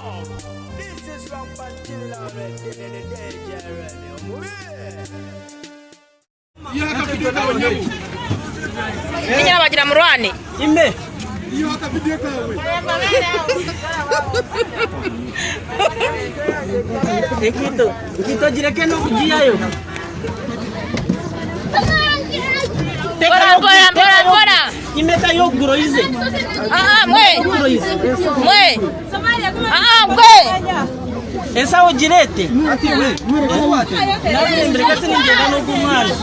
This is from Pantilla already in the danger already. Nina wagira murwane. Ime. Ekito jireke no kujiyayo. Bora. Imeta yo groize. Mwe. Mwe. Esa ojirete. Na ndreka siningenda no kumwana.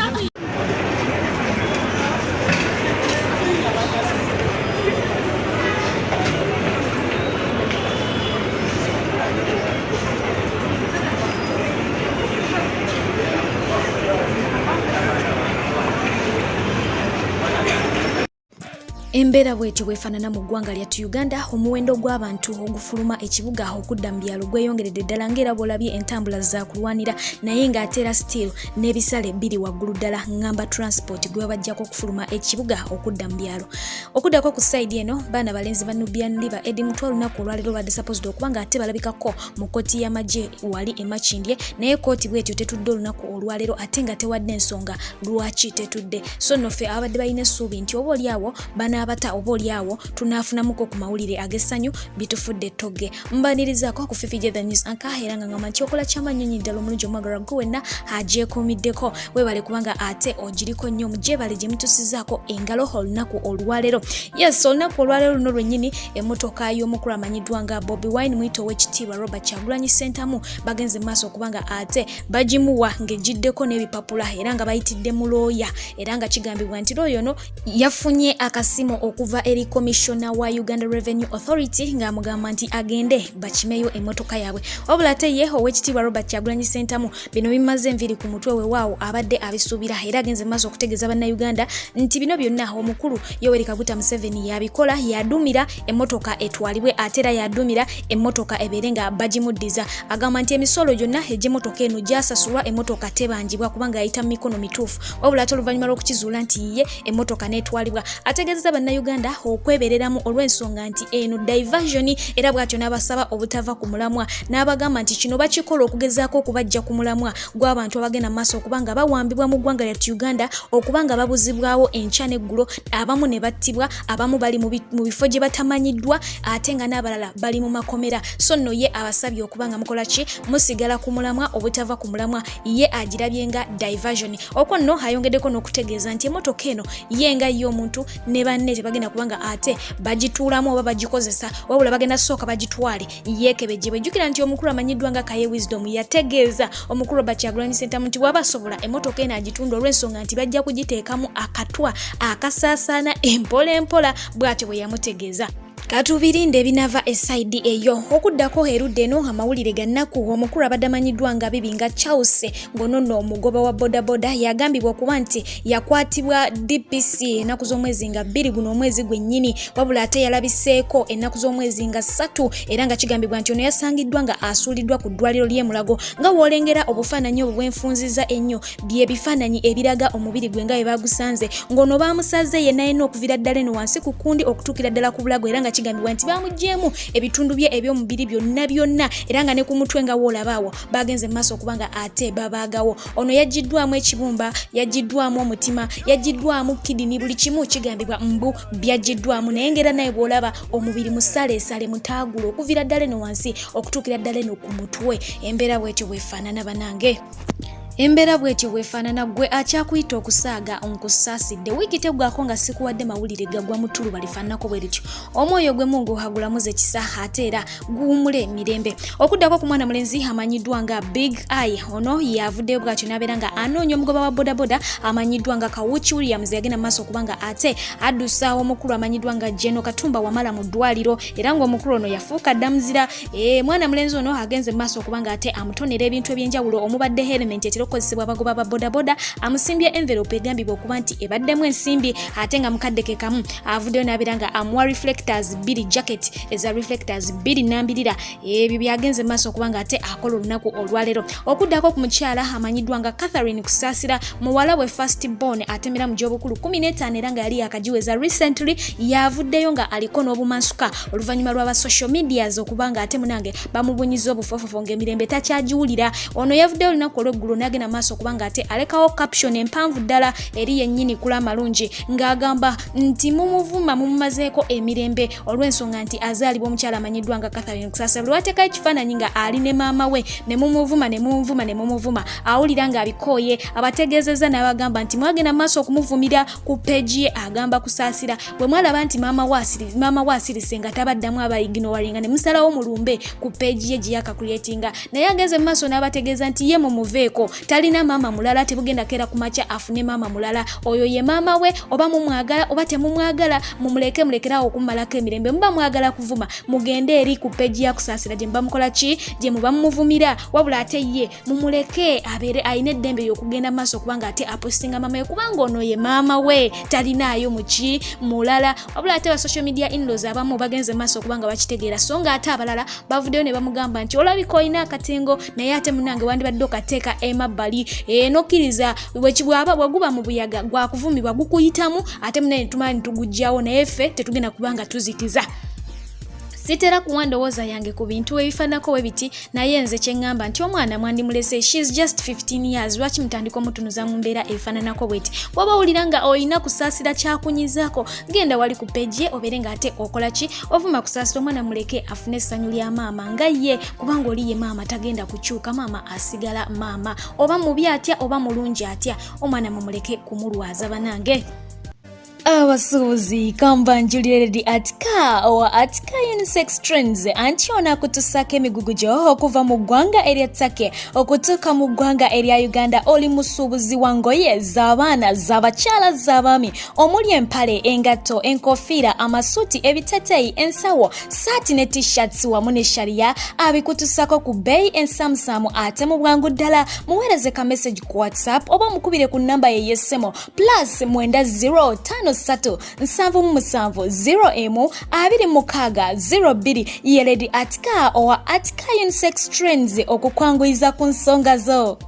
Embeera bwetyo bwefaanana mu ggwanga lyattu Uganda, omuwendo gw'abantu ogufuluma ekibuga okudda mu byalo gweyongeredde ddala ng'era bw'olabye entambula za kulwanira naye ng'ateera still n'ebisale biri waggulu ddala ngamba transport gwe babajjako okufuluma ekibuga okudda mu byalo. Okuddako ku side eno baana balenzi ba Nubian Liba Eddie Mutwa olunaku olwaleero badde supposed okuba ng'ate balabikako mu kkooti y'amagye wali e Makindye naye kkooti bwetyo tetudde olunaku olwaleero ate nga tewadde ensonga lwaki tetudde. So nno ffe abadde balina essuubi nti oboolyawo abata oboolyawo tunaafunamuko ku mawulire ag'essanyu bitufudde togge. Mbanirizaako ku Fifi the News Anchor era nga ngamba nti okola kyamanyonyi ddala omulungi omwagala gwe wenna agyekuumiddeko weebale kubanga ate ogiriko nnyo mugyebale gye mutusizaako engalo olunaku olwaleero. Yes, olunaku olwaleero luno lwennyini emmotoka y'omukulu amanyiddwa nga Bobi Wine mwito w'ekitiibwa Robert Kyagulanyi Ssentamu bagenze mu maaso okubanga ate bagimuwa ng'egiddeko n'ebipapula era nga bayitidde mu looya era nga kigambibwa nti looya ono yafunye akasimu okuva eri Commissioner wa Uganda Revenue Authority ng'amugamba nti agende bakimeyo emmotoka yaabwe. Wabula ate ye ow'ekitiibwa Robert Kyagulanyi Ssentamu bino bimaze enviri ku mutwe we waawo abadde abisuubira era agenze mu maaso okutegeeza bannayuganda nti bino byonna omukulu Yoweri Kaguta Museveni yabikola yadumira emmotoka etwalibwe ate era yadumira emmotoka ebeere nga bagimuddiza. Agamba nti emisolo gyonna egy'emmotoka eno gyasasulwa emmotoka tebanjibwa kubanga yayita mu mikono mituufu wabula ate oluvannyuma lw'okukizuula nti ye emmotoka n'etwalibwa ategeezezza bannayuganda okwebereramu olw'ensonga nti eno diversion era bw'atyo n'abasaba obutava ku mulamwa n'abagamba nti kino bakikola okugezaako okubajja ku mulamwa gw'abantu abagenda mu maaso okubanga bawambibwa mu ggwanga lyattu Uganda okubanga babuzibwawo enkya n'eggulo abamu ne battibwa abamu bali mu bifo gye batamanyiddwa ate nga n'abalala bali mu makomera. So nno ye abasabye okubanga mukola ki musigala ku mulamwa obutava ku mulamwa ye agirabye nga diversion. Okwo nno ayongeddeko n'okutegeeza nti emmotoka eno ye nga ye omuntu ne banne tebagenda kubanga ate bagituulamu oba bagikozesa wabula bagenda sooka bagitwale yeekebejjebwe. Jjukira nti omukulu amanyiddwa nga Kaye Wisdom yategeeza omukulu Robert Kyagulanyi Ssentamu nti bw'abasobola emmotoka eno agitunda olw'ensonga nti bajja kugiteekamu akatwa akasaasaana empola bw'atyo bwe yamutegeeza. Katubirinde binava esaidi eyo okuddako erudde eno amawulire gannaku omukulu abadde amanyiddwa nga Bibinga Charles ngonono omugoba wa bodaboda yagambibwa okuba nti yakwatibwa DPC ennaku z'omwezi nga 2 guno omwezi gwennyini wabula ate yalabiseeko ennaku z'omwezi nga 3 era nga kigambibwa nti ono yasangiddwa nga asuuliddwa ku ddwaliro ly'e Mulago nga woolengera obufaananyi obwo bwenfunziza ennyo bye bifaananyi ebiraga omubiri gwe nga bwe bagusanze ng'ono baamusaze ye naye n'okuviira ddala eno wansi ku kundi okutuukira ddala ku bulago era nga kigambibwa nti bamugyemu ebitundu bye eby'omubiri byonna era nga ne ku mutwe nga woolabaawo bagenze mu maaso okubanga ate babaagawo. Ono yagiddwamu ekibumba yagiddwamu omutima yagiddwamu kidini buli kimu kigambibwa mbu byagiddwamu naye ngera naye bw'olaba omubiri musaleesale mutaagula okuviira ddala eno wansi okutuukira ddala eno ku mutwe. Embeera bwetyo bwefaanana banange. Embeera bwetyo bwefaanana gwe akyakuyita okusaaga onkusaasidde wiiki teggwako nga sikuwadde mawulire gagwa mu ttulu balifaananako bwe lityo omwoyo gwe mungu ohagulamuze kisa ate era guwumule emirembe. Okuddako ku mwana mulenzi amanyiddwa nga Big Eye ono yavuddeyo bw'atyo n'abeera nga anoonya omugoba wa bodaboda amanyiddwa nga Kawuki Williams yagenda mu maaso okubanga ate addusa omukulu amanyiddwa nga Jeno Katumba Wamala mu ddwaliro era ng'omukulu ono yafuuka ddamuzira. Mwana mulenzi ono agenze mu maaso okubanga ate amutonera ebintu eby'enjawulo omubadde helmet etera okukozesebwa abagoba ba bodaboda amusimbye envelope egambibwa okuba nti ebaddemu ensimbi ate nga mukadde ke kamu avuddeyo n'abeera nga amuwa reflectors 2 jacket eza reflectors 2 nambirira ebyo byagenze maaso okuba nga ate akola olunaku olwaleero okuddako ku mukyala amanyiddwa nga Catherine Kusaasira muwala we first born atemera mu gy'obukulu 15 era nga yali yakagiweza recently yavuddeyo nga aliko n'obumansuka oluvannyuma lw'aba social medias okuba nga ate munange bamubunyiza obufofofo ng'emirembe takyagiwulira ono yavuddeyo olunaku olw'eggulu n'agenda maaso okuba nga ate alekawo caption empanvu ddala eri yennyini kula malungi ng'agamba nti mumuvuma mumumazeeko emirembe olw'ensonga nti azaalibwa omukyala amanyiddwa nga Catherine Kusaasira buli wateekayo ekifaananyi nga ali ne maama we ne mumuvuma awulira nga abikooye abategeezezza n'abagamba nti mwagenda maaso okumuvumira ku peegi ye agamba Kusaasira bwe mwalaba nti maama we asirise nga tabaddamu abayiginowalinga ne musalawo mulumbe ku peegi ye gye yakakuleetinga naye ageze mu maaso n'abategeeza nti ye mumuveeko talina maama mulala tebugenda keera ku makya afune maama mulala oyo ye maama we oba mumwagala oba temumwagala mulekerawo okumumalako emirembe muba mwagala kuvuma mugende eri ku peegi ya Kusaasira gye muba mukola ki gye muba mumuvumira wabula ate ye mumuleke abeere ayina eddembe y'okugenda maaso okubanga ate apostinga maama we kubanga ono ye maama we talinaayo muki mulala wabula ate ba social media in-laws abamu bagenze maaso okubanga bakitegeera so nga ate abalala bavuddeyo ne bamugamba nti olabika olina akatengo naye ate munange wandibadde okateeka emabbali nokkiriza bweguba mu buyaga gwakuvumibwa gukuyitamu ate munange tumanyi tugujjawo naye ffe tetugenda kubanga tuzikiza sitera kuwa ndowooza yange ku bintu ebifaanako we biti naye nze kye ŋŋamba nti omwana mwandimulese she's just 15 years lwaki mutandika omutunuza mu mbeera ebifaananako bweti bw'oba owulira nga olina Kusaasira kyakunyizaako genda wali ku peegi ye obeere nga ate okola ki ovuma Kusaasira omwana muleke afune essanyu lya maama nga ye kubanga oli ye maama tagenda kukyuka maama asigala maama oba mubi atya oba mulungi atya omwana mumuleke kumulwaza banange abasuubuzi kambanjuliredi atika owa atika unisex trends anti ona kutusaka emigugu gyo okuva mu ggwanga erya Take okutuuka mu ggwanga erya Uganda oli musuubuzi wa ngoye z'abaana z'abakyala z'abaami omuli empale engatto enkofiira amasuuti ebiteteeyi ensawo saati ne t-shirts wamu ne sharia abikutusako ku bbeeyi ensamusamu ate mu bwangu ddala muweereze ka message ku WhatsApp oba mukubire ku nnamba ye y'essimu +90 53770M2602 yeledi atika owa atika unisex trends okukwanguyiza ku nsonga zo.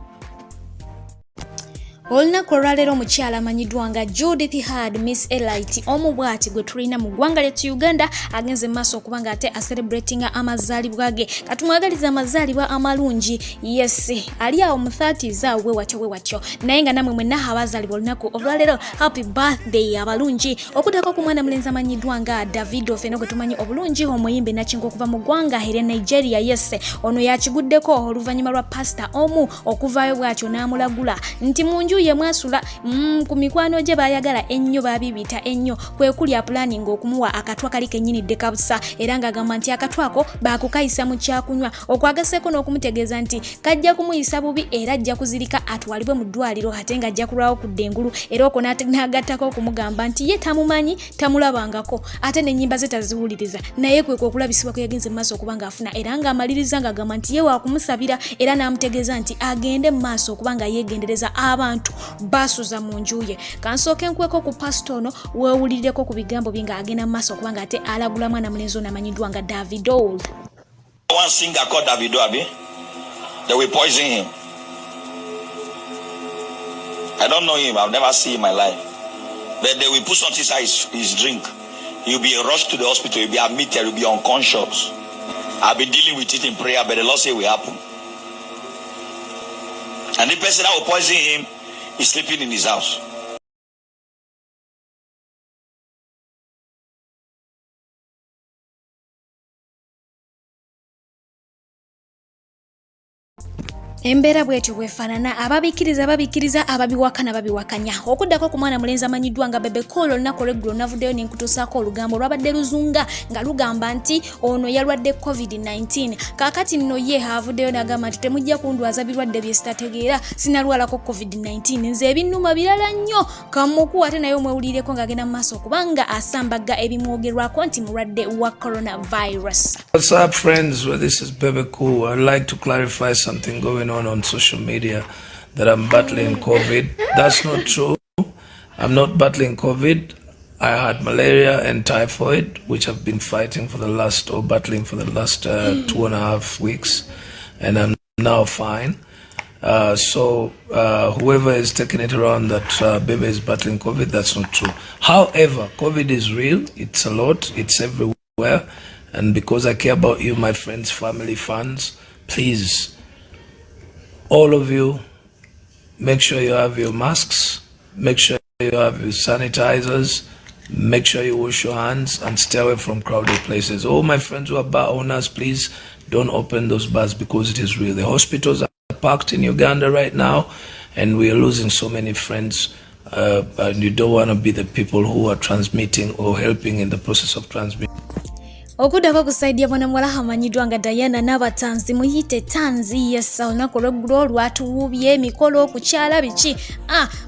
Olunaku olwaleero omukyala amanyiddwa nga Judith Hard Miss Elite omubwati gwe tulina mu ggwanga lya Uganda agenze mu maaso okuba nga ate acelebratinga amazaalibwa ge katumwagaliza amazaalibwa amalungi yes ali awo mu 30s awo we watyo naye nga namwe mwenna abazaalibwa olunaku olwaleero happy birthday abalungi okuddako ku mwana mulenzi amanyiddwa nga Davido feno gwe tumanyi obulungi omuyimbi nakinga okuva mu ggwanga erya Nigeria yes ono yakiguddeko oluvannyuma lwa pastor omu okuvaayo bwatyo n'amulagula nti munju ye mwasula ku mikwano gye bayagala ennyo babibita ennyo kwe kulya planning okumuwa akatwa kali kennyinidde kabusa era nga agamba nti akatwako bakukayisa mu kyakunywa okwagaseeko n'okumutegeeza nti kajja kumuyisa bubi era ajja kuzirika atwalibwe mu ddwaliro ate nga ajja kulwawo ku ddengulu era okwo n'agattako okumugamba nti ye tamumanyi tamulabangako ate n'ennyimba ze taziwuliriza naye kwe okulabisibwa kwe yagenze mu maaso okuba nga afuna era ng'amaliriza ng'agamba nti ye waakumusabira era n'amutegeeza nti agende mu maaso okuba nga yeegendereza abantu basuza mu nju ye kansooke nkweko ku pastor ono weewulirireko ku bigambo bye nga agenda mu maaso okuba nga ate alagula mwana mulenzi ono amanyiddwa nga Davido. One singer called Davido, abi? They will poison him. I don't know him. I've never seen him in my life. But they will put something inside his drink. He'll be rushed to the hospital. He'll be admitted. He'll be unconscious. I've been dealing with it in prayer, but the Lord said it will happen. And the person that will poison him is sleeping in his house. Embeera bwetyo bwefaanana ababikkiriza ababiwakanya okuddako ku mwana mulenzi amanyiddwa nga Bebe Cool olunaku olw'eggulu navuddeyo nenkutuusaako olugambo olwabadde luzunga nga lugamba nti ono yalwadde COVID-19 kaakati nno ye avuddeyo n'agamba nti temujja kundwaza birwadde bye sitategeera sinalwalako COVID-19 nze ebinnuma birala nnyo kamuku ate naye omwewulireko ng'agenda mu maaso kubanga asambaga ebimwogerwako nti mulwadde wa coronavirus. What's up friends? Well, this is Bebe Cool. I'd like to clarify something going on social media. that I'm battling COVID. That's not true. I'm not battling COVID. I had malaria and typhoid, which I've been battling for the last 2.5 weeks, and I'm now fine. So whoever is taking it around that baby is battling COVID, that's not true. However, COVID is real. It's a lot. It's everywhere. And because I care about you, my friends, family, fans, please, all of you, make sure you have your masks. Make sure you have your sanitizers. Make sure you wash your hands and stay away from crowded places. All my friends who are bar owners, please don't open those bars because it is real. The hospitals are packed in Uganda right now, and we are losing so many friends. And you don't want to be the people who are transmitting or helping in the process of transmitting. Okudako kusaidia bwana mwala hamanyidwa nga Diana n'abatanzi muyite tanzi yesa olunaku olw'eggulo lwatuwubye emikolo okukyala biki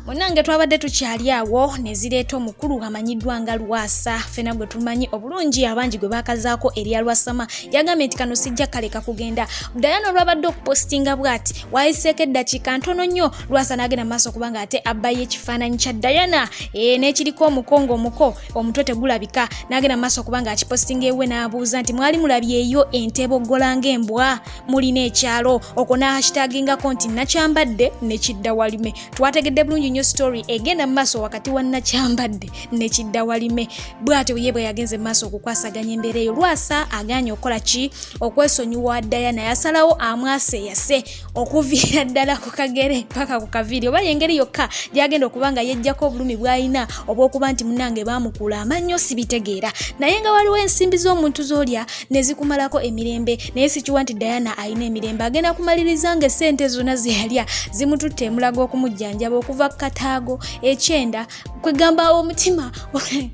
munange twabadde tukyali awo ne zireeta omukulu amanyidwa nga Lwasa fena gwe tumanyi obulungi abangi gwe bakazaako erya Lwasama yagambye nti kano sijja kaleka kugenda. Diana olwabadde okupostinga bw'ati wayiseeko eddakiika ntono nnyo Lwasa n'agenda maaso kubanga ate abbayo ekifaananyi kya Diana n'ekiriko omukongo omuko omutwe tegulabika n'agenda maaso kubanga akipostinga ewe n'abuuza nti mwali mulabyeyo entebo golanga embwa mulina ekyalo okona hashtagingako nti nakyambadde nekidda walime. Twategedde bulungi nnyo story egenda maaso wakati wa nakyambadde nekidda walime bw'atyo ye bwe yagenze maaso okukwasaganya embeera eyo. Lwasa aganye okola ki okwesonyiwa Diana yasalawo amwase yase okuviira ddala ku kagere paka ku kaviiri oba yengeri yokka gyagenda okubanga yejjako obulumi bw'alina obw'okuba nti munange baamukula amannyo sibitegeera naye nga waliwo ensimbi z'omuntu z'olya ne zikumalako emirembe naye sikiwa nti Diana alina emirembe agenda kumaliriza nga essente zonna ze yalya zimututte emulago okumujjanjaba okuva ku kataago ekyenda kwegamba omutima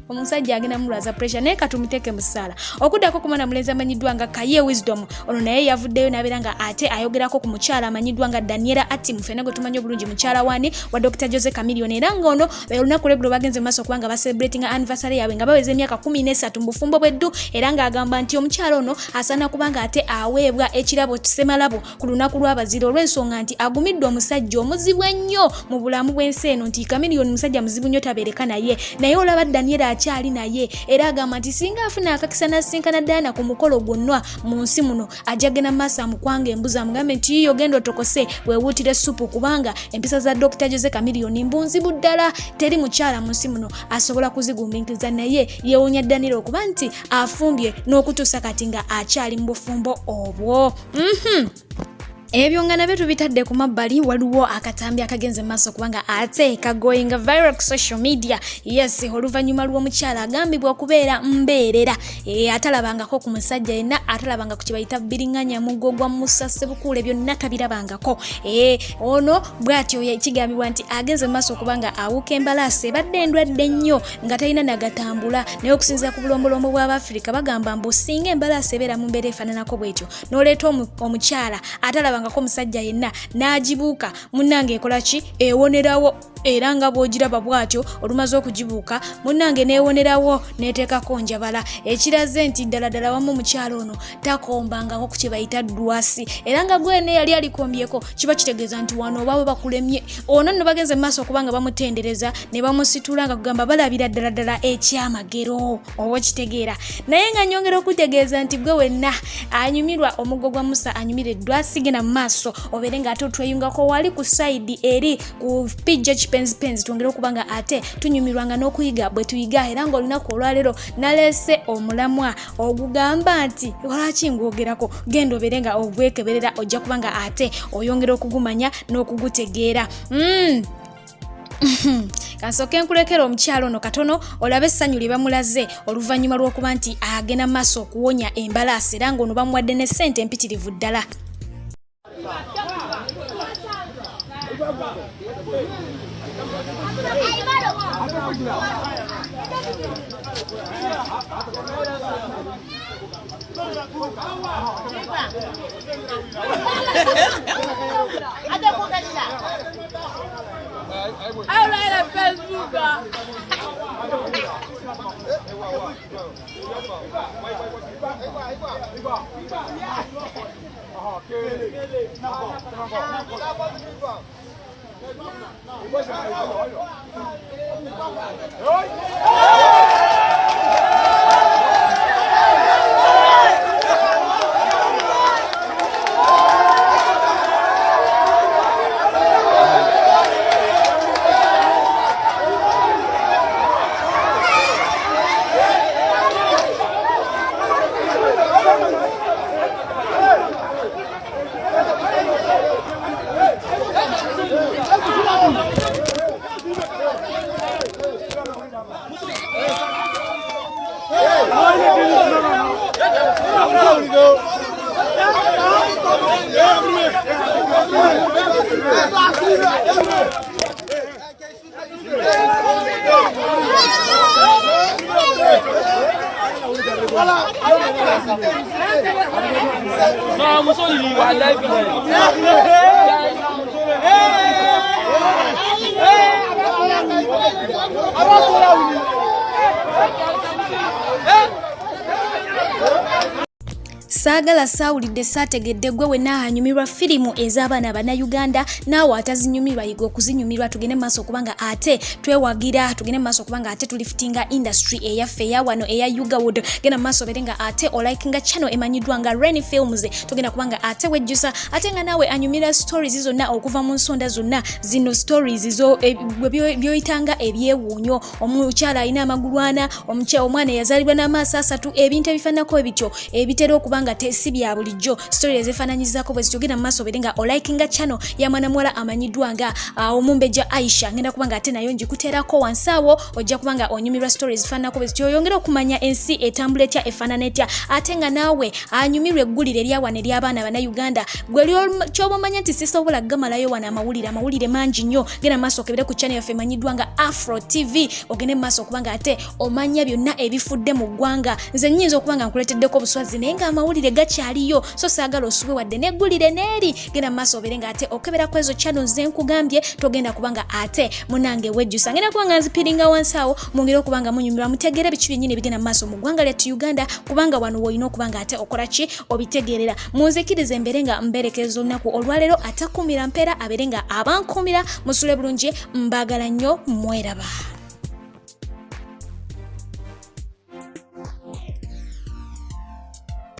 omusajja agenda mulwaza pressure naye katumuteeke mu ssaala. Okuddako kumana mulenzi amanyiddwa nga Kaye Wisdom ono naye yavuddeyo n'abeera nga ate ayogerako ku mukyala amanyiddwa nga Daniela Atimu fena gwe tumanyi obulungi mukyala waani wa Dr. Jose Chameleone era ng'ono olunaku lw'eggulo bagenze maaso kubanga baselebrating anniversary yaabwe nga baweza emyaka 13 mu bufumbo bw'eddu era ng'agamba nti omukyala ono asaana kubanga ate aweebwa ekirabo kisemalabo ku lunaku lw'abaziro olw'ensonga nti agumiddwa omusajja omuzibu ennyo mu bulamu bw'ensi eno nti Chameleone musajja muzibu nnyo tabeereka naye olaba Daniela akyali naye era agamba nti singa afuna akakisa n'asinkana Diana ku mukolo gwonna mu nsi muno ajja genda maaso amukwanga embuzi amugambe nti yiyo genda otokose weewuutire supu kubanga empisa za Dr. Jose Chameleone mbunzibu ddala teri mukyala mu nsi muno asobola kuzigumbinkiza naye yeewuunya Daniela okuba nti afumbye n'okutuusa kati nga akyali mu bufumbo obwo. Ebyo nga nabyo tubitadde ku mabbali waliwo akatambi akagenze maaso kubanga ate kagoyinga viral ku social media. Yes, oluvannyuma lw'omukyala agambibwa kubeera mbeerera atalabangako ku musajja yenna atalabanga ku kibayita bbiringanya muggo gwa Musa Ssebukule byonna tabirabangako. Ono bw'atyo kigambibwa nti agenze maaso kubanga awuka embalaasi ebadde endwadde nnyo nga talina nagatambula naye okusinziira ku bulombolombo bw'Abafirika bagamba mbu singa embalaasi ebeera mu mbeera efaananako bw'etyo n'oleeta omukyala atalabanga ko musajja yenna n'agibuuka munnange ekola ki ewonerawo era nga bw'ogiraba bw'atyo olumaze okugibuuka munnange neewonerawo neeteekako njabala ekiraze nti ddala wamu omukyalo ono takombangako ku kye bayita ddwasi era nga gwene yali alikombyeko kiba kitegeeza nti wano oba bakulemye ono nno bagenze mu maaso kubanga bamutendereza ne bamusitula nga kugamba balabira ddala ekyamagero oba kitegeera naye nga nyongera okutegeeza nti gwe wenna anyumirwa omuggo gwa Musa anyumira eddwasi gena mu maaso obeere nga ate otweyungako wali ku side eri ku pijja penzi twongere okubanga ate tunyumirwanga n'okuyiga bwe tuyiga era nga olunaku olwaleero nalese omulamwa ogugamba nti lwaki ngwogerako genda obeere nga obwekeberera ojja kubanga ate oyongera okugumanya n'okugutegeera. Kansoke nkulekera omukyalo ono katono olabe essanyu lye bamulaze oluvannyuma lw'okuba nti agenda mu maaso okuwonya embalaasi era ng'ono bamuwadde ne ssente empitirivu ddala. No, I'm sorry, I like Saagala saawulidde saategedde gwe wenna hanyumirwa firimu ez'abaana bannayuganda naawe atazinyumirwa yiga okuzinyumirwa tugende mu maaso kubanga ate twewagira tugende mu maaso kubanga ate tulifitinga industry eyaffe eya wano eya Yugawood genda mu maaso bere nga ate olikinga channel emanyiddwa nga Rainy Films tugenda kubanga ate wejjusa ate nga naawe anyumira stories zonna okuva mu nsonda zonna zino stories zo byoyitanga ebyewuunyo omukyala alina amagulu ana omwana yazaalibwa n'amaaso asatu ebintu ebifaananako ebityo ebitera okubanga tesi bya bulijjo story ezifaananyizako bwe zitugenda mu maaso bere nga olikinga channel ya mwana muwala amanyiddwa nga Omumbeja Aisha ngenda kubanga ate nayo njikuteerako wansi awo ojja kubanga onyumirwa stories zifaananako bwe zityo oyongera okumanya ensi etambula etya efaanana etya ate nga naawe anyumirwa eggulire eryawana ery'abaana bannayuganda gwe kyoba omanya nti sisobola gamalayo wana amawulire mangi nnyo genda mu maaso okebere ku channel yaffe emanyiddwa nga Afro TV ogende mu maaso okubanga ate omanya byonna ebifudde mu ggwanga nze nnyinza okubanga nkuleeteddeko obuswazi naye nga amawulire gakyaliyo so saagala osube wadde neggulire neeri genda mu maaso obere nga ate okeberako ezo channel ze nkugambye togenda kubanga ate munange wejjusa ngenda kubanga nzipiringa wansi awo mwongere okubanga munyumirwa mutegeere biki byennyini bigenda mu maaso mu ggwanga lyattu Uganda kubanga wano woolina okubanga ate okola ki obitegeerera munzikirize mbere nga mberekezo olunaku olwaleero atakumira mpeera abere nga abankumira musule bulungi mbagala nnyo mweraba.